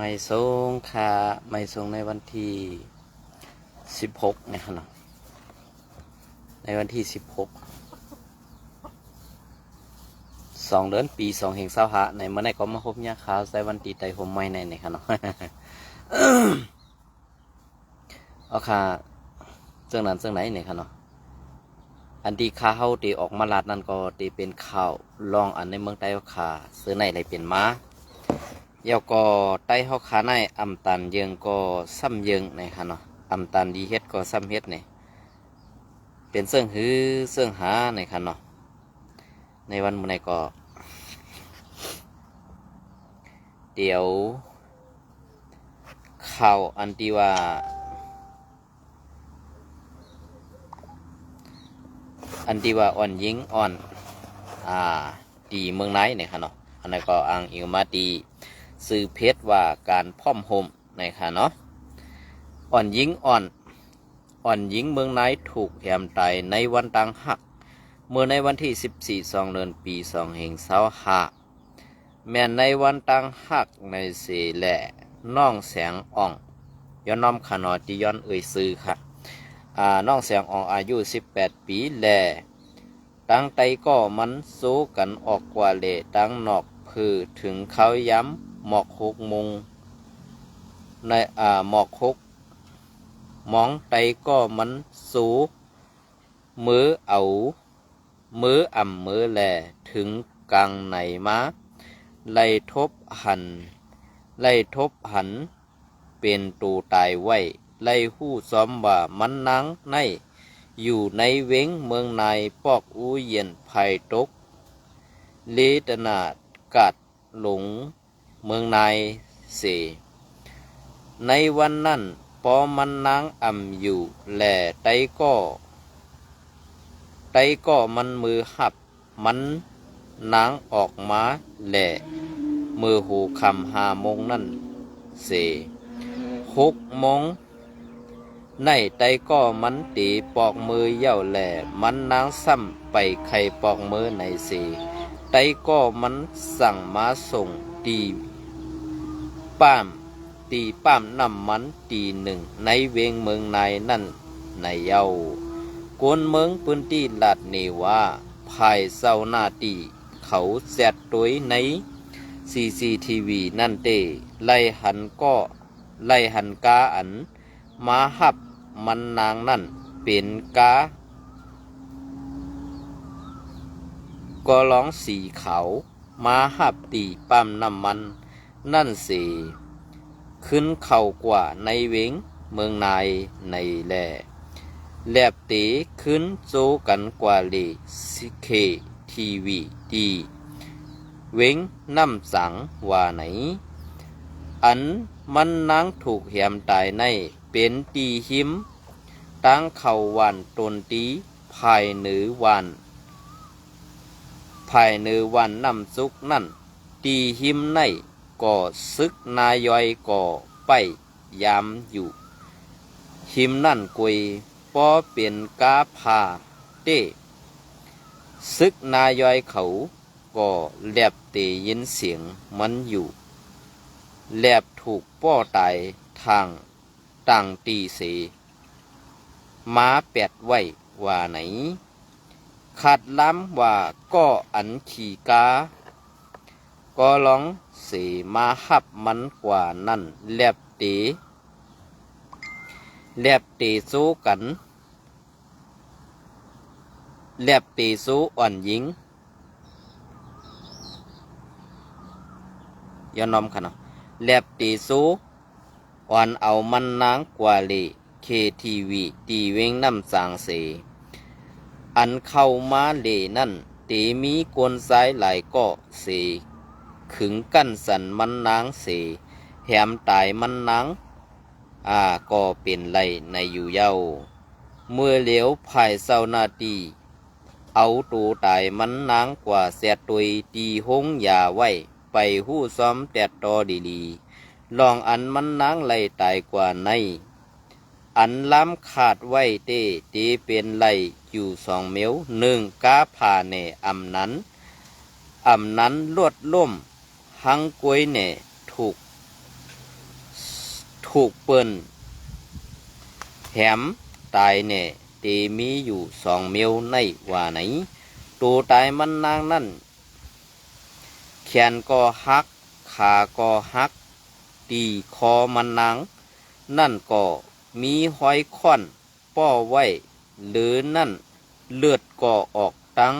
ไม่ส่งค่ะไม่ส่งในวันที่16นะครับเนาะในวันที่16 2 เดือนปี2แห่ง25ในเมื่อไหร่ก็มาพบยาขาวใส่วันตีไตผมไม่ในนะครับเนาะ เอาค่ะเรื่องนั้นเรื่องไหนเนี่ยครับเนาะอันที่ข้าวตีออกมาลาดนั่นก็ตีเป็นข้าวลองอันในเมืองใต้ค่ะซื้อในอะไรเป็นม้าเยาก็ใต้เฮาขาในอำตันเยิงก็ซ้ำเยิงนะครับเนาะอำตันดีเฮ็ดก็ซ้ำเฮ็ดเนี่ยเป็นเสื่องหือเสื่องหานะครับเนาะในวันมื้อนี้ก็เดี๋ยวข่าวอันที่ว่าอ่อนยิงอ่อนตีเมืองไหนเนี่ยค่ะเนาะอันนั้นก็อ้างอิงมาตีสื่อเพชรว่าการพ่อมโฮมนะครับเนาะอ่อนยิงเมืองไหนถูกแหมตายในวันตังหักเมื่อในวันที่14 2 เดือนปี2แห่ง25แม่นในวันตังหักในเสแหล่น้องแสงอ่องย้อนน้อมขนอที่ย้อนซื้อค่ะน้องแสงอ่องอายุ18 ปีแลตั้งไตก็มันสู้กันออกกว่าเล่ตั้งนอกพือถึงเขาย้ำหมอกหกมงในหมอกหกมองไตก็มันสู้มือมือมือแลถึงกลางไหนมาไล่ทบหันเป็นตูตายไว้ไล่หู้ซ้อมว่ามันนังในอยู่ในเว้งเมืองนายปอกอูเย็นภายตกเลตนากัดหลงเมืองนายเสในวันนั้นปอมันนางอยู่แหล่ไตก็มันมือหับมันนางออกมาแหล่มือหูคำ5 โมงนั่นเส6 โมงในไตก็มันตีปอกมือเย่าแหล่มันนางซ้ำไปไข่ปอกมือในเสไตก็มันสั่งมาส่งตีป้ามนำมันตี1ในเวงเมืองในนั่นในเย้ากวนเมืองพื้นที่ลาดเนว่าภายเศร้าหน้าตีเขาแซดตัวในCCTV นั่นเตไล่หันกาอันมาหับมันนางนั่นเป็นกาก็ร้องสีขาวมาหับตีปั๊มน้ำมันนั่นสิขึ้นเข่ากว่าในเวงเมืองนายในแลแลบตีขึ้นโจกันกว่าเลเคทีวีดีเวงน้ำสังว่าไหนอันมันนางถูกแหมตายในเป็นตีหิมตั้งเข่าวันตนตีภายเหนือวันน้ำซุกนั่นตีหิมในก่อซึกนายอยก่อไปยามอยู่หิมนั่นกุยปอเป็นกาพาเต้ซึกนายอยเขาก็แลบเตยินเสียงมันอยู่แลบถูกป้อตายทางต่างตีเสม้าแปดไว้ว่าไหนขาดล้ำว่าก็อันขี่กาก็ร้องเสมาหับมันกว่านั่นแลบเตสู้กันแลบเตสู้อ่อนยิงย้อนน้อมค่ะเนาะแลบตีซูอ่อนเอามันนางกว่าเลเคทีวีตีเวงน้ำสางเสอันเข้ามาเลนั่นตีมีกวนซ้ายหลายก็เสขึงกั้นสันมันนางเสแหมตายมันนางก็เป็นไรในอยู่เย้าเมื่อเหลียวภายเศร้านาตีเอาตูตายมันนางกว่าเสียตุยตีหงยาไว้ไปหู้ซ้อมแตดตอดีลองอันมันนางไล่ตายกว่าในอันล้ำขาดไว้เต้เป็นไล่อยู่2 เมล1กาผ่าเนอำนั้นลวดล่มหังกวยเนถูก ถูกเปิ้นแถมตายเนี่ยเตมีอยู่2 เมียวในว่าไหนตัวตายมันนางนั่นแขนก็หักขาก็หักตีคอมันนางนั่นก็มีห้อยค้อนป้อไว้หรือนั่นเลือดก็ออกตั้ง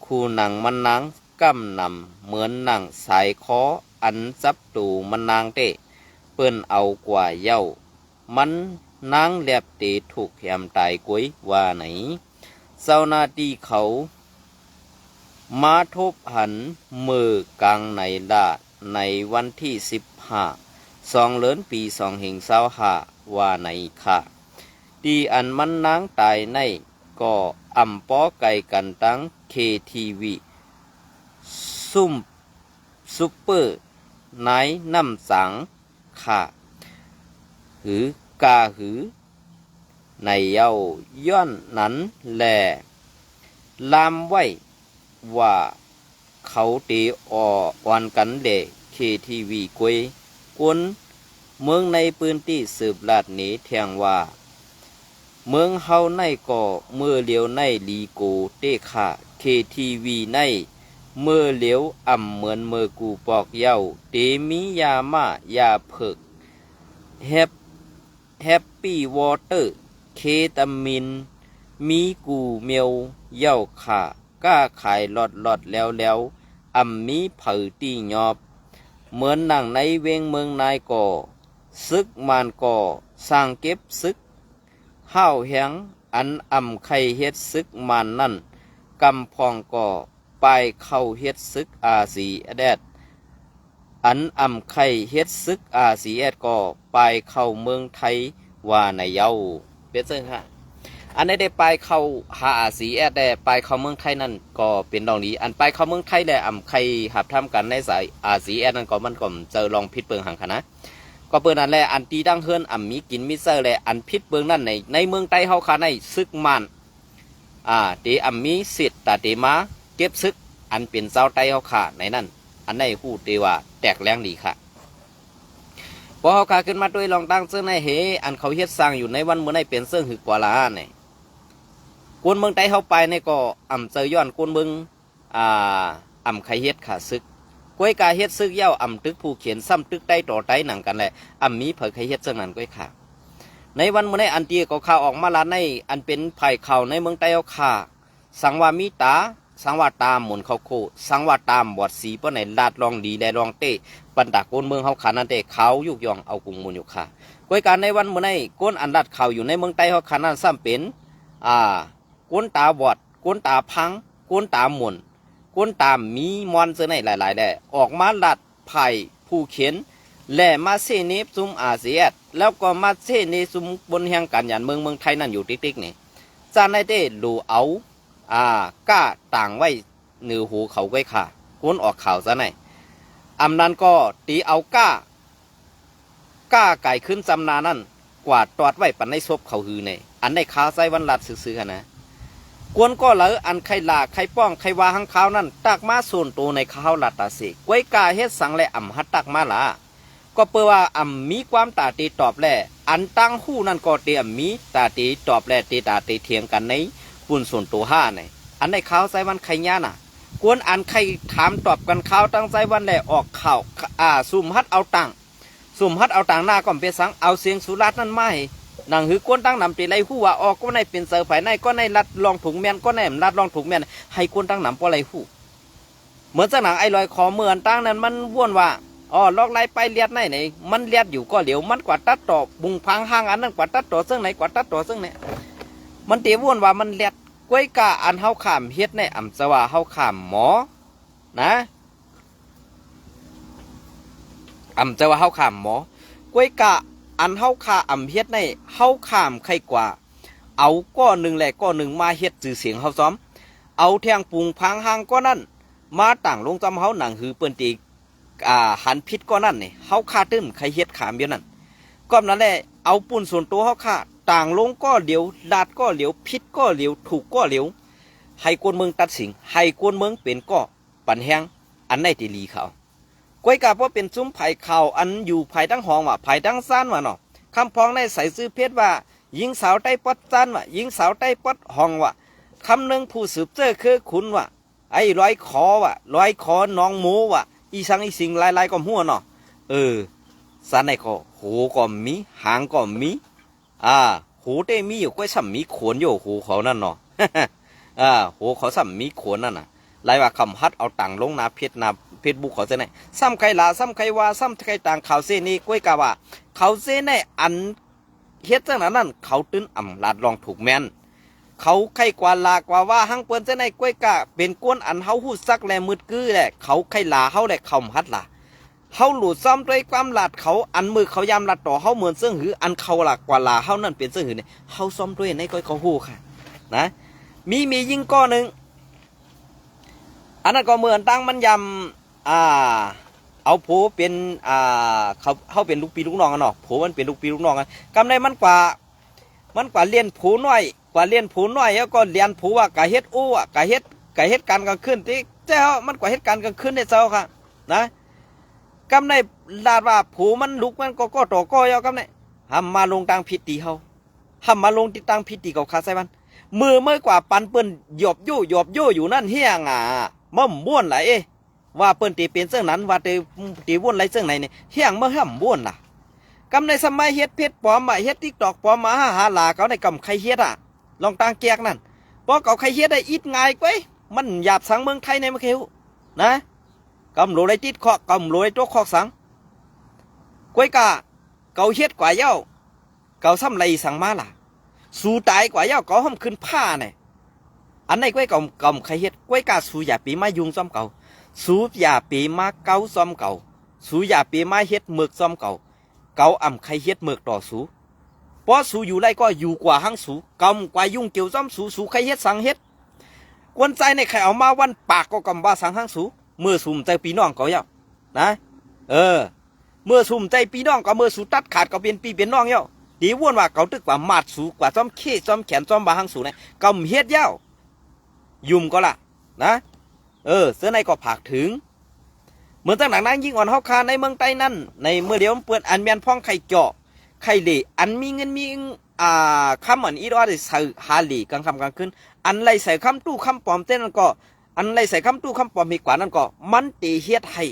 คู่หนังมันนางกำนำเหมือนหนังสายคออันจับตูมันนางเต้เปิ้นเอากว่าเย้ามันนางแลบเตถูกแหมตายกวยว่าไหนเจ้าหน้าที่เขามาทบหันมือกลางในดาในวันที่15 เดือนปี2525ว่าไหนค่ะดีอันมันนางตายในก็อำป้อไก่กันตั้ง KTV ซุ่มซุปเปอร์ไนน้ำสังค่ะหือกาหือในเย้าย้อนนั้นแลลามไว้ว่าเขาตีอ่อนกันเดKTV กวยกวนเมืองในพื้นที่สืบลาดหนีเทียงว่าเมืองเฮาในก็เมื่อเลียวในลีโกเตค่ะKTV ในเมื่อเลียวอ่ำเหมือนเมื่อกูปอกเย้าเตมียามายาเพิกแฮปปี้วอเตอร์เคตามินมีกูเมียวเย้าค่ะก้าขายหลอดแล้วอ่ำมีเผอตีหยอบเหมือนหนังในเวงเมืองนายก่อซึกมานก่อสร้างเก็บซึกห้าวแหงอันอ่ำไข่เฮ็ดซึกมานนั่นกำพองก่อไปเข้าเฮ็ดซึกอาซีแดดอันอ่ำไข่เฮ็ดซึกอาซีแอดก่อไปเข้าเมืองไทยว่าในเย้าเป็นซึ่งค่ะอันได้ไปเข้าหาอาซีแอดได้ไปเข้าเมืองไทยนั่นก็เป็นดองดีอันไปเข้าเมืองไทยแหละอ่ำไข่หับทำกันในสายอาซีแอดนั่นก็มันก็เจอลองพิษเปิงหังคณะก็เปิดนั่นแหละอันตีดังเฮิรนอ่ำมีกินมิเซอร์แหละอันพิษเปิงนั่นในเมืองไทยเฮาค่ะในซึกมันตีอ่ำมีสิทธิ์ตาตีมาเก็บซึกอันเป็นเจ้าไตเฮาค่ะในนั่นอันในหูตีว่าแตกแรงดีค่ะพอเฮาค่ะขึ้นมาด้วยลองตั้งเสื้อในเฮอันเขาเฮ็ดสร้างอยู่ในวันเมื่อในเป็นเสื้อหือกว่าละเนี่ยกวนเมืองไตเฮาไปในก็อ่ำเจอย้อนกวนเมืองอ่ำไข่เฮ็ดค่ะซึกก้วยกาเฮ็ดซึกเย้าอ่ำตึกผู้เขียนซ้ำตึกใต้ต่อใต้หนังกันแหละอ่ำมีเผยไข่เฮ็ดซึ่งนั้นก้วยค่ะในวันเมื่อในอันตีก็ข่าวออกมาละในอันเป็นไผ่ข่าวในเมืองไต้เฮาค่ะสังว่ามีตาสังว่าตามหมุนเขาโคสังว่าตามบอดสีป้อไหนลาดลองดีและลองเตะปันตะโกนเมืองเฮาขานันเตะเขายุกยองเอากุงมุนอยู่ค่ะก้วยการในวันเมื่อในก้นอันลาดข่าวอยู่ในเมืองไต้เฮาขานันซ้ำเป็นก้นตาบอดก้นตาพังก้นตาหมุนก้นตามีมอนเสนหลายๆได้ออกมาลาดไผ่ผู้เขียนและมาเซเนฟซุมอาเซียแล้วก็มาเซเนซุมบนแห่งการยันเมืองไทยนั่นอยู่ติ๊กๆนี่จานในเต้ดูเอาก้าต่างไว้เหนือหูเขาไว้ค่ะก้นออกข่าวซะไหนอำนั้นก็ตีเอาก้าไก่ขึ้นจำนานั่นกวาดตอดไว้ปันในซบเขาหือในอันในขาใส่วันลัดซื้อๆนะกวนก็เหลืออันไข่ลาไข่ป้องไข่วาหังขาวนั่นตักมาส่วนตัวในข้าวลาตาเสกไว้กาเฮ็ดสังและอ่ำฮัดตักมาละก็เปิดว่าอ่ำมีความตาตีตอบแลอันตั้งหู้นั่นก็เตรียมมีตาตีตอบแลตีตาตีเถียงกันในปุ่นส่วนตัว5ในอันในข้าวใส่วันไข่ย่าน่ะกวนอันไข่ถามตอบกันข้าวตั้งใจวันแหละออกข่าวซุ่มฮัดเอาตังหน้าก็เป็นสังเอาเสียงสุราษฎร์นั่นไม่หนังหือกวนตั้งนำตีไรหู้ว่าออกก็ในเป็นเสือไผ่ในก็ในรัดลองถุงแมนก็ในรัดลองถุงแมนให้กวนตั้งนำปอไรหู้เหมือนสักหนังไอ้ลอยคอเมือนตั้งนั้นมันว่นว่าลอกไล่ไปเลียดไหนมันเลียดอยู่ก็เหลียวมันกว่าตัดต่อบุงพังห้างอันนั้นกว่าตัดต่อซึ่งไหนกว่าตัดต่อซึ่งไหนมันตีว่นว่ามันเลียดก้วยกาอันเฮาขามเฮ็ดในอ่ำสว่าเฮาขามหมอนะอ่ำจะว่าเฮาขามหมอกล้วยกะอันเฮาขาอ่ำเฮ็ดในเฮาขามใครกว่าเอาก้อนหนึ่งแหละก้อนหนึ่งมาเฮ็ดจื่อเสียงเฮาซ้อมเอาแทงปุงพังหางก้อนนั้นมาต่างลงจำเฮาหนังหือเปิ้นตีหันพิษก้อนนั้นนี่เฮาขาตื้มใครเฮ็ดขามเดียวนั้นก้อนนั้นแหละเอาปุ่นส่วนตัวเฮาขาต่างลงก็เดียวลาดก็เหลียวพิษก็เหลียวถูกก็เหลียวให้กวนเมืองตัดสินให้กวนเมืองเป็นก็ปันแห้งอันไหนที่ลีเขา กวยกาเพราะเป็นซุ้มไผ่เข่าอันอยู่ไผ่ตั้งห้องว่ะไผ่ตั้งซ่านว่ะเนาะคำพ้องในใส่ซื้อเพชรว่าหญิงสาวใต้ปอดซ่านว่ะหญิงสาวใต้ปอดห้องว่ะคำหนึ่งผู้สืบเจอคือคุณว่ะไอ้ร้อยคอว่ะร้อยคอน้องหมูว่ะอีสังอีสิงลายก็หัวเนาะสันในก็หูก็มีหางก็มีหูเต้มีอยู่ก็สัมมีขนอยู่หูเขานั่นเนาะ หูเขาสัมมีขนนั่นน่ะลายว่าคำฮัดเอาตังลงนาเพชรบุกเขาจะไหนซ้ำใครลาซ้ำใครว่าซ้ำใครต่างเขาเส้นนี้ก้วยกาว่าเขาเส้นในอันเฮ็ดจังนั้นเขาตื้นอ่ำลาดลองถูกแม่นเขาใครกว่าลากว่าว่าหังเปิ้นเส้นในก้วยกาเป็นก้นอันเฮาหู้ซักแลมืดกื้อแหละเขาใครลาเฮาแหละเขาฮัดล่ะเฮาหลุดซ้ำด้วยความลาดเขาอันมือเขายำลาดต่อเฮาเหมือนเสื้อหืออันเขาหลักกว่าลาเฮานั่นเป็นเสื้อหือเนี่ยเฮาซ้อมด้วยในก้อยเขาหู้ค่ะนะมียิ่งก้อหนึ่งอันนั้นก็เหมือนตั้งมันยำเอาโผเป็นเขาเป็นลูกปีลูกน้องกันเนาะโผมันเป็นลูกปีลูกน้องกันกำไรมันกว่าเลี้ยนผูน้อยกว่าเลี้ยนผูน้อยแล้วก็เลี้ยนผูว่ากะเฮ็ดอู้อ่ะกะเฮ็ดการกลางคืนที่เจ้ามันกว่าเฮ็ดการกลางคืนได้เจ้าค่ะนะกำไรลาดว่าผูมันลุกมันก็ต่อก็ยาวกำไรห้ามมาลงตังพิธีเฮาห้ามมาลงติดตังพิธีกับข้าใส่มันมือเมื่อกว่าปันเปิ้นหยอบโย่อยู่นั่นเฮียงม่ม่วนไหลว่าเปิ้นตีเป็นเสื้อนั้นว่าตีว่นไรเสื้อไหนเนี่ยเฮียงเมื่อห้ำว่นล่ะกำในสมัยเฮ็ดเพชรปลอมเฮ็ดติ๊กตอกปลอมมาหาลาเขาในกำใครเฮ็ดลองตังแกกนั่นเพราะเขาใครเฮ็ดได้อิดง่ายกว่ามันหยาบสังเมืองไทยในมะเขียวนะกำโหลได้ติดเคาะกำโหลได้ตัวเคาะสังกวยกาเกาเฮ็ดกว่าเย้าเกาซ้ำไรสังมาล่ะสู้ตายกว่าเย้าเกาห้อมขึ้นผ้าเนี่ยอันไหนกวยกำใครเฮ็ดกวยกาสู้อย่าปีมายุงซ้ำเก่าสู้อย่าปีมาเกาซ้ำเก่าสู้อย่าปีมาเฮ็ดเมือกซ้ำเก่าเกาอ่ำใครเฮ็ดเมือกต่อสู้เพราะสู้อยู่ไรก็อยู่กว่าหังสู้กำกว่ายุ่งเกี่ยวซ้ำสู้ใครเฮ็ดสังเฮ็ดกวนใจในใครเอามาวันปากก็กำว่าสังหังสู้เมื่อสุ่มใจปีน้องเก่าเย้านะเมื่อสุ่มใจปีน้องก็เมื่อสู้ตัดขาดก็เป็นปีเป็นน้องเย้าดีว่นว่าเกาตึกกว่ามาดสู้กว่าซ้ำขี้ซ้ำแขนซ้ำบาหังสู้เนี่ยกำเฮ็ดเย้ายุ่มก็ละนะเสื้อในก็ผากถึงเหมือนตั้งหนังนั้นยิ่งอ่อนเฮาคาในเมืองใต้นั่นในเมื่อเดียวเปิดอันเมียนพ่องไข่เจาะไข่เหล่อันมีเงินมีคำอันอีรอได้ใส่หาหลีกลางค่ำกลางคืนอันไรใส่คำตู้คำปลอมเต้นนั่นก็อันไรใส่คำตู้คำปลอมมีกว่านั่นก็มันตีเฮ็ดให้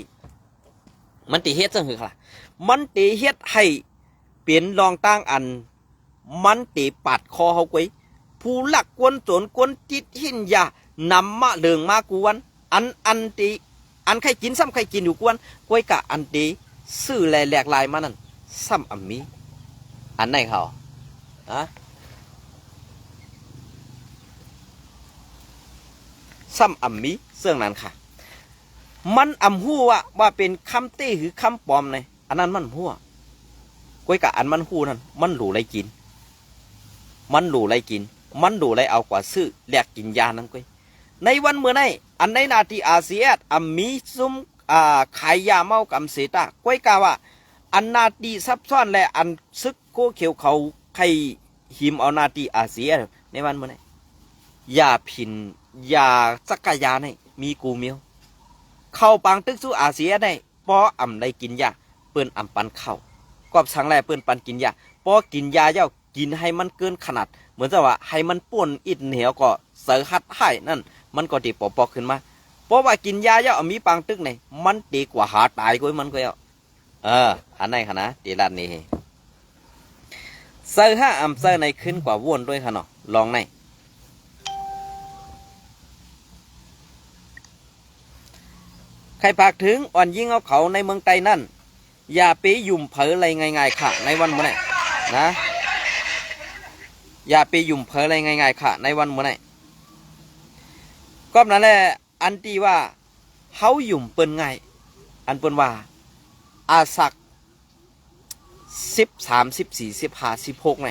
มันตีเฮ็ดจังหือค่ะมันตีเฮ็ดให้เปลี่ยนรองตั้งอันมันตีปัดคอเฮาไว้ผู้หลักกวนโจรกวนจิตหินยานำมาเลืองมากวนอันตีอันใครกินซ้ำใครกินอยู่กวนกวยกะอันตีซื้อแหลกลายมานั่นซ้ำอันมีอันไหนเขาซ้ำอันมีเสื่องนั้นค่ะมันอำหัวว่าเป็นคำเต้หรือคำปลอมในอันนั้นมันหัวกวยกะอันมันหูนั่นมันหลูไรกินมันหลูไรกินมันดูไรเอากว่าซื้อแลกกินยานั่นกวยในวันเมื่อไหนอันในนาทีอาเซียนมีซุ้มขายยาเมากำเสตากวยกาว่าอันนาทีซับซ้อนและอันซึกโคเขียวเขาใครหิมเอานาทีอาเซียนในวันเมื่อไหนยาพินยาจักรยานในมีกูเมียวเข้าปังตึกสู้อาเซียนได้ปออ่ำได้กินยาเปิ้นอ่ำปันเข้ากอบสังแลเปิ้นปันกินยาปอกินยาเย้ากินให้มันเกินขนาดเหมือนจะว่าให้มันป่นอิดเหนียวก็เสือหัดให้นั่นมันก็ตีปอกขึ้นมาเพราะว่ากินยาเยอะมีปังตึกไหนมันตีกว่าหาตายก็มันก็เยอะอันไหนคะนะตีด้านนี้เสือห้าเสือในขึ้นกว่าว่นด้วยค่ะเนาะลองในใครปากถึงอ่อนยิ่งเอาเขาในเมืองไต้นั่นอย่าไปยุ่มเผลออะไรง่ายๆค่ะในวันเมื่อไหร่นะอย่าไปยุ่มเผลออะไรง่ายๆค่ะในวันเมื่อไหร่ก็นั่นแหละอันที่ว่าเขายุ่มเปิ้นง่ายอันเปิ้นว่าอาศัก13 14 15 16ไง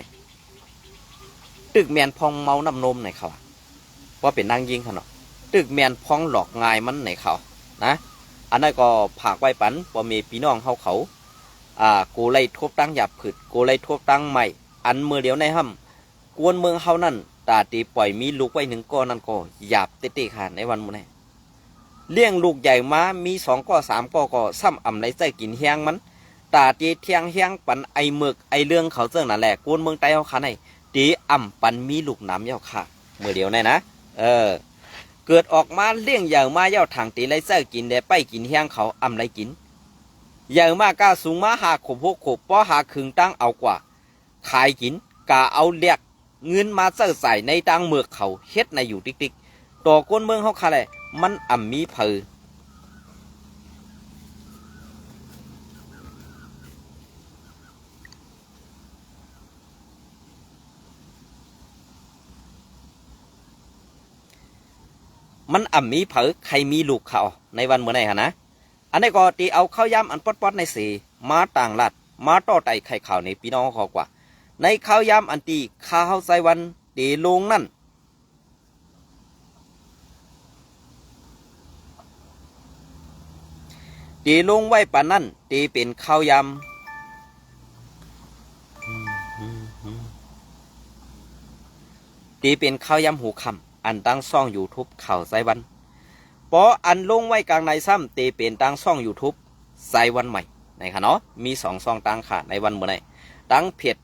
ตึกแมนพองเมาน้ำนมไหนเขาว่าเป็นนางยิงเขาเนาะตึกแมนพองหลอกง่ายมันไหนเขานะอันนั้นก็ผากไว้ปันพอมีพี่น้องเขากูไล่ทบตั้งหยาบผืดกูไล่ทบตั้งใหม่อันเมื่อเดียวในห้ำกวนเมืองเฮานั่นตาตีปล่อยมีลูกไว้หนึ่งก้อนนั่นก็หยาบเตะๆค่ะในวันมื้อนี้ เลี้ยงลูกใหญ่มามี2ก็3ก็ซ้ำอำไรใส่กินแห้งมันตาตีเทียงแห้งปันไอเมือกไอเรื่องเขาเจ้านั่นแหละกวนเมืองใต้เขาขาไหนตีอ่ำปันมีลูกน้ำเย้าค่ะเมื่อเดียวนี่นะเกิดออกมาเลี้ยงอย่างมาเย้าทางตีไรใส่กินได้ไปกินแห้งเขาอ่ำไรกินอย่างมากกาสูงมาหาขบ6 ขบป้อหาขึงตั้งเอากว่าขายกินกาเอาเลียกเงินมาเสื้อใส่ในตังเมือกเขาเฮ็ดในอยู่ติ๊กๆต่อก้นเมืองเขาค่ะแหละมันอ่ำมีเผือมันอ่ำมีเผอใครมีลูกเขาในวันเมื่อไหร่ฮะนะอันนี้ก็ตีเอาข้าวยำอันป๊อดๆในสีมาต่างลัดมาต่อไตไข่ข่าวในพี่น้องเขากว่าในข้าวยำอันตีข้าวไซวันตีลงนั่นตีลงไว้ปานนั่นตีเป็นข้าวยำตีเป็นข้าวยำหูคำอันตั้งซ่องยูทูบข่าวไซวันปออันลงไว้กลางในซ้ำตีเป็นตั้งซ่องยูทูบไซวันใหม่นะคะเนาะมี2 ซ่องตั้งค่ะในวันเมื่อไหร่ตั้งเพจ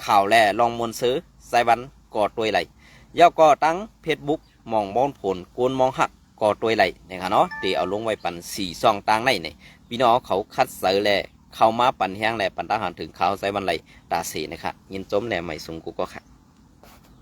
ข่าวแลลองมนซื้อไซวันก่อตัวไหลย่อก็ตั้งเฟซบุ๊กมองมองผลโกนมองหักก่อตัวไหลนะคะเนาะตีเอาลงไว้ปัน4 ซ่องตั้งในเนี่ยพี่น้องเขาคัดเสือแลเข้ามาปันแห้งแลปันตั้งหันถึงข่าวไซวันไหลตาสีนะคะยินจมแลใหม่สูงกูก็ค่ะ